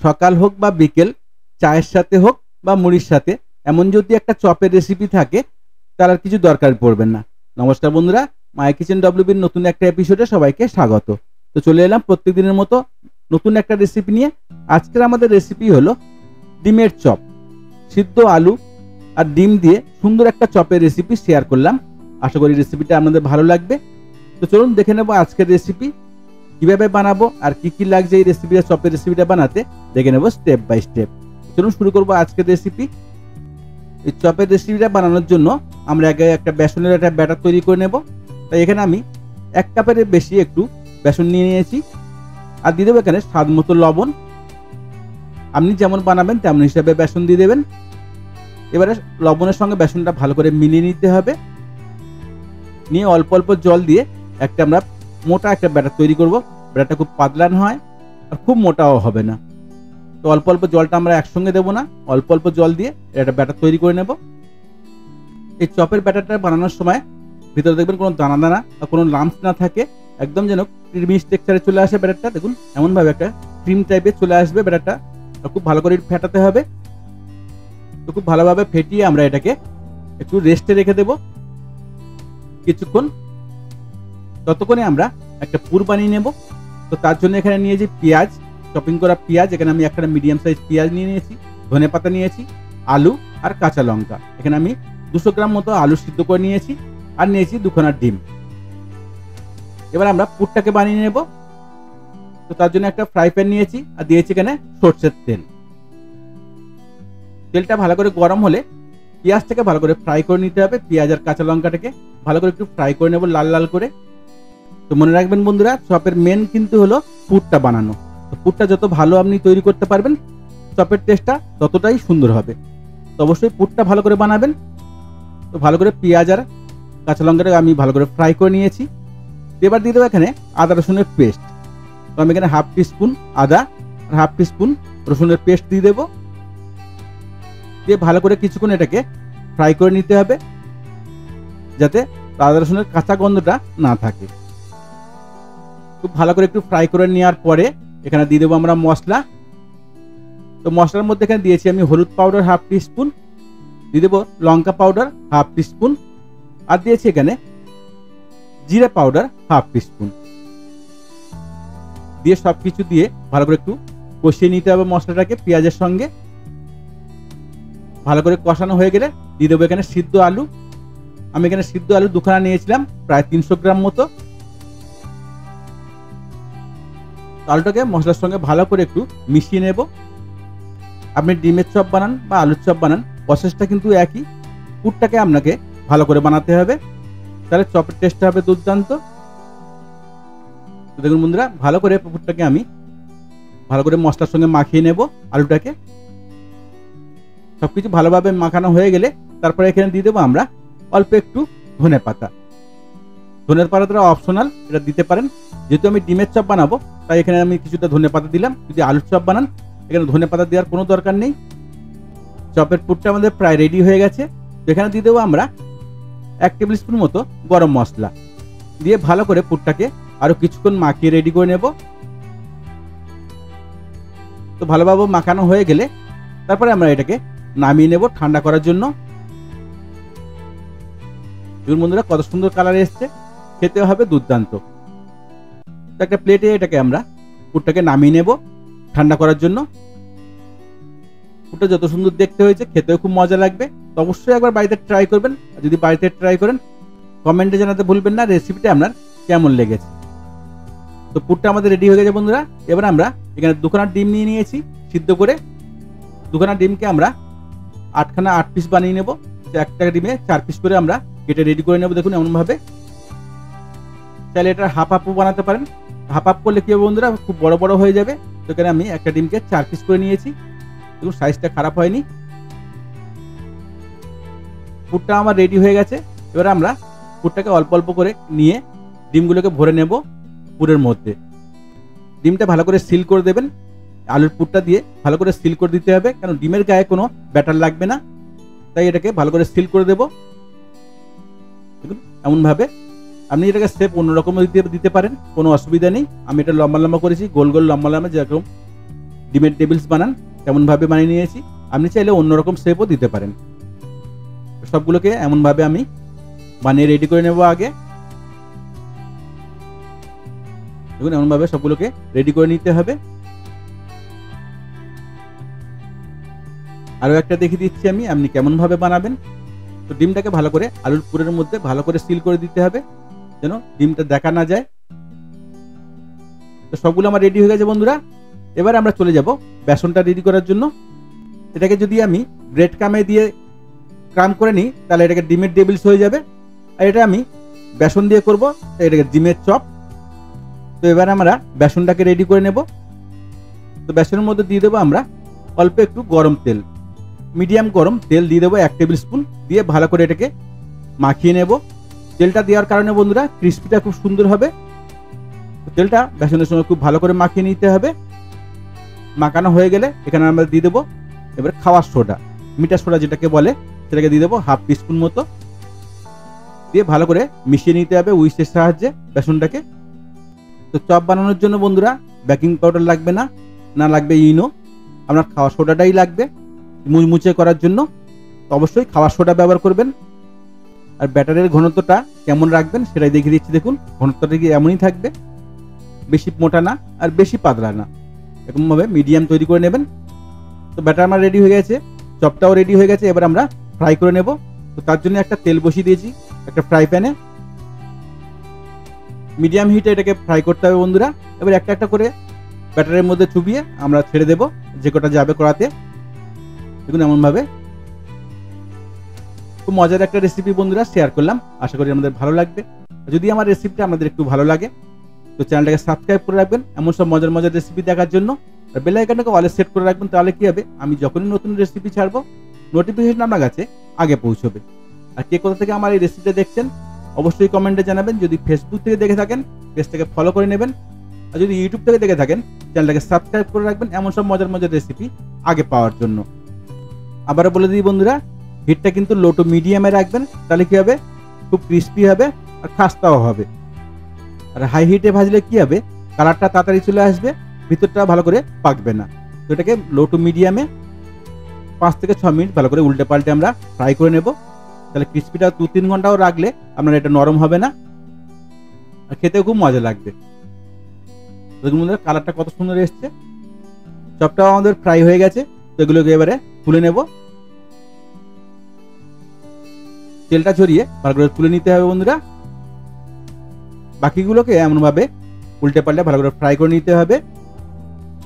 সকাল হোক বা বিকেল, চায়ের সাথে হোক বা মুড়ির সাথে এমন যদি একটা চপের রেসিপি থাকে তার আর কিছু দরকার পড়বে না। নমস্কার বন্ধুরা, মাই কিচেন ডব্লিউবির নতুন একটা এপিসোডে সবাইকে স্বাগত। তো চলে এলাম প্রত্যেকদিনের মতো নতুন একটা রেসিপি নিয়ে। আজকের আমাদের রেসিপি হলো ডিমের চপ। সিদ্ধ আলু আর ডিম দিয়ে সুন্দর একটা চপের রেসিপি শেয়ার করলাম। আশা করি রেসিপিটা আপনাদের ভালো লাগবে। তো চলুন দেখে নেবো আজকের রেসিপি কিভাবে বানাবো আর কি কি লাগছে এই রেসিপিটা, চপের রেসিপিটা বানাতে দেখে নেবো স্টেপ বাই স্টেপ। চলুন শুরু করবো আজকের রেসিপি। এই চপের রেসিপিটা বানানোর জন্য আমরা আগে একটা বেসনের একটা ব্যাটার তৈরি করে নেব। তাই এখানে আমি 1 কাপের বেশি একটু বেসন নিয়ে নিয়েছি আর দিয়ে দেবো এখানে স্বাদ মতো লবণ। আপনি যেমন বানাবেন তেমন হিসাবে বেসন দিয়ে দেবেন। এবারে লবণের সঙ্গে বেসনটা ভালো করে মিলিয়ে নিতে হবে। নিয়ে অল্প অল্প জল দিয়ে আমরা মোটা একটা ব্যাটার তৈরি করব। ব্যাটারটা খুব পাতলা হয় আর খুব মোটাও হবে না। তো অল্প অল্প জলটা আমরা একসঙ্গে দেবো না, অল্প অল্প জল দিয়ে একটা ব্যাটার তৈরি করে নেব। এই চপের ব্যাটারটা বানানোর সময় ভিতরে দেখবেন কোনো দানা দানা বা কোনো লাম্পস না থাকে, একদম যেন ক্রিমি টেক্সচারে চলে আসে ব্যাটারটা। দেখুন এমনভাবে একটা ক্রিম টাইপের চলে আসবে ব্যাটারটা। খুব ভালো করে ফেটাতে হবে। তো খুব ভালোভাবে ফেটিয়ে আমরা এটাকে একটু রেস্টে রেখে দেব কিছুক্ষণ। ততক্ষণে আমরা একটা পুর বানিয়ে নেব। তো তার জন্য এখানে নিয়েছি পেঁয়াজ, চপিং করা পেঁয়াজ। এখানে আমি একটা মিডিয়াম সাইজ পেঁয়াজ নিয়ে নিয়েছি, ধনে পাতা নিয়েছি, আলু আর কাঁচা লঙ্কা। এখানে আমি 200 গ্রাম মতো আলু সিদ্ধ করে নিয়েছি আর নিয়েছি 2খানা ডিম। এবার আমরা পুরটাকে বানিয়ে নেব। তো তার জন্য একটা ফ্রাই প্যান নিয়েছি আর দিয়েছি এখানে সরষের তেল। তেলটা ভালো করে গরম হলে পেঁয়াজটাকে ভালো করে ফ্রাই করে নিতে হবে। পেঁয়াজ আর কাঁচা লঙ্কাটাকে ভালো করে একটু ফ্রাই করে নেব লাল লাল করে। তো মনে রাখবেন বন্ধুরা, চপের মেন কিন্তু হলো পুরটা বানানো। তো পুরটা যত ভালো আপনি তৈরি করতে পারবেন চপের টেস্টটা ততটাই সুন্দর হবে। তো অবশ্যই পুরটা ভালো করে বানাবেন। তো ভালো করে পেঁয়াজ আর কাঁচা লঙ্কাটাকে আমি ভালো করে ফ্রাই করে নিয়েছি। এবার দিয়ে দেবো এখানে আদা রসুনের পেস্ট। তো আমি এখানে 1/2 টিস্পুন আদা আর 1/2 টিস্পুন রসুনের পেস্ট দিয়ে দেবো। দিয়ে ভালো করে কিছুক্ষণ এটাকে ফ্রাই করে নিতে হবে যাতে আদা রসুনের কাঁচা গন্ধটা না থাকে। খুব ভালো করে একটু ফ্রাই করে নেওয়ার পরে এখানে দিয়ে দেবো আমরা মশলা। তো মশলার মধ্যে এখানে দিয়েছি আমি হলুদ পাউডার 1/2 টিস্পুন, দিয়ে দেবো লঙ্কা পাউডার 1/2 টিস্পুন আর দিয়েছি এখানে জিরা পাউডার 1/2 টিস্পুন। দিয়ে সবকিছু দিয়ে ভালো করে একটু কষিয়ে নিতে হবে মশলাটাকে পেঁয়াজের সঙ্গে। ভালো করে কষানো হয়ে গেলে দিয়ে দেবো এখানে সিদ্ধ আলু। আমি এখানে সিদ্ধ আলু 2খানা নিয়েছিলাম, প্রায় 300 গ্রাম মতো। আলুটাকে মশলার সঙ্গে ভালো করে একটু মিশিয়ে নেব। আপনি ডিমের চপ বানান বা আলুর চপ বানান, প্রসেসটা কিন্তু একই। পুরটাকে আপনাকে ভালো করে বানাতে হবে, তাহলে চপের টেস্টটা হবে দুর্দান্ত। তো দেখুন বন্ধুরা, ভালো করে পুরটাকে আমি ভালো করে মশলার সঙ্গে মাখিয়ে নেব আলুটাকে। সবকিছু ভালোভাবে মাখানো হয়ে গেলে তারপরে এখানে দিয়ে দেবো আমরা অল্প একটু ধনে পাতা। ধনের পাতাটা অপশনাল, এটা দিতে পারেন। যেহেতু আমি ডিমের চপ বানাবো তাই এখানে আমি কিছুটা ধনে পাতা দিলাম। যদি আলুর চপ বানান এখানে ধনে পাতা দেওয়ার কোনো দরকার নেই। চপের পুরটা আমাদের প্রায় রেডি হয়ে গেছে। তো এখানে দিয়ে দেবো আমরা 1 টেবিল স্পুন মতো গরম মশলা। দিয়ে ভালো করে পুরটাকে আরো কিছুক্ষণ মাখিয়ে রেডি করে নেব। তো ভালোভাবে মাখানো হয়ে গেলে তারপরে আমরা এটাকে নামিয়ে নেব ঠান্ডা করার জন্য। দেখুন বন্ধুরা কত সুন্দর কালার এসছে, খেতে হবে দুর্দান্ত। তো একটা প্লেটে এটাকে আমরা পুরটাকে নামিয়ে নেব ঠান্ডা করার জন্য। পুরটা যত সুন্দর দেখতে হয়েছে খেতেও খুব মজা লাগবে। তো অবশ্যই একবার বাড়িতে ট্রাই করবেন। আর যদি বাড়িতে ট্রাই করেন কমেন্টে জানাতে ভুলবেন না রেসিপিটা আপনার কেমন লেগেছে। তো পুরটা আমাদের রেডি হয়ে গেছে বন্ধুরা। এবার আমরা এখানে 2খানা ডিম নিয়ে নিয়েছি সিদ্ধ করে। 2খানা ডিমকে আমরা 8 পিস বানিয়ে নেব। একটা ডিমে 4 পিস করে আমরা কেটে রেডি করে নেব। দেখুন এমনভাবে। তাহলে এটা হাফ হাফও বানাতে পারেন। হাফ হাফ করলে কি হবে বন্ধুরা, খুব বড় বড় হয়ে যাবে। তো এখানে আমি একটা ডিমকে 4 পিস করে নিয়েছি। দেখুন সাইজটা খারাপ হয়নি। পুরটা আমার রেডি হয়ে গেছে। এবার আমরা পুরটাকে অল্প অল্প করে নিয়ে ডিমগুলোকে ভরে নেব পুরের মধ্যে। ডিমটা ভালো করে সিল করে দেবেন। আলুর পুরটা দিয়ে ভালো করে সিল করে দিতে হবে, কারণ ডিমের গায়ে কোনো ব্যাটার লাগবে না। তাই এটাকে ভালো করে সিল করে দেব। দেখুন এমনভাবে। আপনি এটাকে শেপ অন্যরকম দিতে পারেন, কোনো অসুবিধা নেই। আমি এটা লম্বা লম্বা করেছি, গোল গোল লম্বা লম্বা, যেরকম ডিমের টেবিলস বানান তেমনভাবে বানিয়ে নিয়েছি। আপনি চাইলে অন্যরকম শেপও দিতে পারেন। সবগুলোকে এমনভাবে আমি বানিয়ে রেডি করে নেব। আগে দেখুন এমনভাবে সবগুলোকে রেডি করে নিতে হবে। আরও একটা দেখিয়ে দিচ্ছি আমি, আপনি কেমনভাবে বানাবেন। তো ডিমটাকে ভালো করে আলুর পুরের মধ্যে ভালো করে সিল করে দিতে হবে, যেন ডিমটা দেখা না যায়। তো সবগুলো আমার রেডি হয়ে গেছে বন্ধুরা। এবার আমরা চলে যাব বেসনটা রেডি করার জন্য। এটাকে যদি আমি ব্রেড ক্রামে দিয়ে ক্রাম করে নিই তাহলে এটাকে ডিমের টেবিলস হয়ে যাবে। আর এটা আমি বেসন দিয়ে করব, তাই এটাকে ডিমের চপ। তো এবার আমরা বেসনটাকে রেডি করে নেব। তো বেসনের মধ্যে দিয়ে দেবো আমরা অল্প একটু গরম তেল, মিডিয়াম গরম তেল দিয়ে দেবো 1 টেবিল স্পুন, দিয়ে ভালো করে এটাকে মাখিয়ে নেব। তেলটা দেওয়ার কারণে বন্ধুরা ক্রিস্পিটা খুব সুন্দর হবে। তেলটা বেসনের সঙ্গে খুব ভালো করে মাখিয়ে নিতে হবে। মাখানো হয়ে গেলে এখানে আমরা দিয়ে দেবো এবার খাওয়ার সোডা, মিঠা সোডা যেটাকে বলে, সেটাকে দিয়ে দেবো 1/2 টিস্পুন মতো, দিয়ে ভালো করে মিশিয়ে নিতে হবে উইস্কের সাহায্যে বেসনটাকে। তো চপ বানানোর জন্য বন্ধুরা বেকিং পাউডার লাগবে না, না লাগবে ইনো, আপনার খাওয়ার সোডাটাই লাগবে মুচমুচে করার জন্য। তো অবশ্যই খাওয়ার সোডা ব্যবহার করবেন। আর ব্যাটারের ঘনত্বটা কেমন রাখবেন সেটাই দেখিয়ে দিচ্ছি। দেখুন ঘনত্বটা কি এমনই থাকবে, বেশি মোটা না আর বেশি পাতলা না, এরকমভাবে মিডিয়াম তৈরি করে নেবেন। তো ব্যাটার আমার রেডি হয়ে গেছে, চপটাও রেডি হয়ে গেছে। এবার আমরা ফ্রাই করে নেব। তো তার জন্য একটা তেল বসিয়ে দিয়েছি একটা ফ্রাই প্যানে, মিডিয়াম হিটে এটাকে ফ্রাই করতে হবে বন্ধুরা। এবার একটা একটা করে ব্যাটারের মধ্যে চুবিয়ে আমরা ছেড়ে দেব যে কটা যাবে করাতে। দেখুন এমনভাবে। খুব মজার একটা রেসিপি বন্ধুরা শেয়ার করলাম, আশা করি আমাদের ভালো লাগবে। যদি আমার রেসিপিটা আমাদের একটু ভালো লাগে তো চ্যানেলটাকে সাবস্ক্রাইব করে রাখবেন এমন সব মজার মজার রেসিপি দেখার জন্য। আর বেল আইকনটাকে অলে সেট করে রাখবেন, তাহলে কি হবে আমি যখনই নতুন রেসিপি ছাড়বো নোটিফিকেশন আপনার কাছে আগে পৌঁছবে। আর কে কোথা থেকে আমার এই রেসিপিটা দেখছেন অবশ্যই কমেন্টে জানাবেন। যদি ফেসবুক থেকে দেখে থাকেন পেজটাকে ফলো করে নেবেন, আর যদি ইউটিউব থেকে দেখে থাকেন চ্যানেলটাকে সাবস্ক্রাইব করে রাখবেন এমন সব মজার মজার রেসিপি আগে পাওয়ার জন্য। আবারও বলে দিই বন্ধুরা, হিটটা কিন্তু লো টু মিডিয়ামে রাখবেন, তাহলে কি হবে খুব ক্রিস্পি হবে আর খাস্তাও হবে। আর হাই হিটে ভাজলে কি হবে কালারটা তাড়াতাড়ি চলে আসবে, ভিতরটা ভালো করে পাকবে না। তো এটাকে লো টু মিডিয়ামে 5 থেকে 6 মিনিট ভালো করে উল্টে পাল্টে আমরা ফ্রাই করে নেব। তাহলে ক্রিস্পিটা 2-3 ঘন্টাও রাখলে আপনার এটা নরম হবে না আর খেতেও খুব মজা লাগবে। দেখুন বন্ধুরা কালারটা কত সুন্দর এসছে। চপটাও আমাদের ফ্রাই হয়ে গেছে। তো এগুলোকে এবারে তুলে নেব। তেলটা ছড়িয়ে ভালো করে তুলে নিতে হবে বন্ধুরা। বাকিগুলোকে এমনভাবে উল্টে পাল্টে ভালো করে ফ্রাই করে নিতে হবে।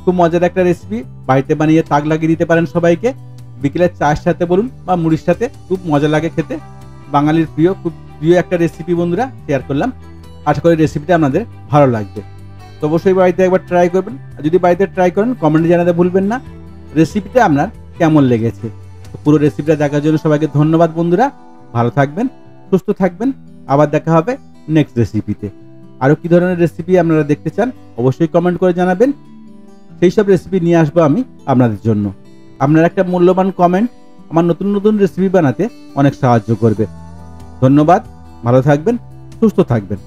খুব মজার একটা রেসিপি, বাড়িতে বানিয়ে তাক লাগিয়ে দিতে পারেন সবাইকে। বিকেলের চায়ের সাথে বলুন বা মুড়ির সাথে খুব মজা লাগে খেতে। বাঙালির প্রিয়, খুব প্রিয় একটা রেসিপি বন্ধুরা শেয়ার করলাম। আশা করি রেসিপিটা আপনাদের ভালো লাগবে। তো অবশ্যই বাড়িতে একবার ট্রাই করবেন। আর যদি বাড়িতে ট্রাই করেন কমেন্টে জানাতে ভুলবেন না রেসিপিটা আপনার কেমন লেগেছে। তো পুরো রেসিপিটা দেখার জন্য সবাইকে ধন্যবাদ বন্ধুরা। ভালো থাকবেন, সুস্থ থাকবেন। আবার দেখা হবে নেক্সট রেসিপিতে। আরও কি ধরনের রেসিপি আপনারা দেখতে চান অবশ্যই কমেন্ট করে জানাবেন, সেই সব রেসিপি নিয়ে আসবো আমি আপনাদের জন্য। আপনার একটা মূল্যবান কমেন্ট আমার নতুন নতুন রেসিপি বানাতে অনেক সাহায্য করবে। ধন্যবাদ, ভালো থাকবেন, সুস্থ থাকবেন।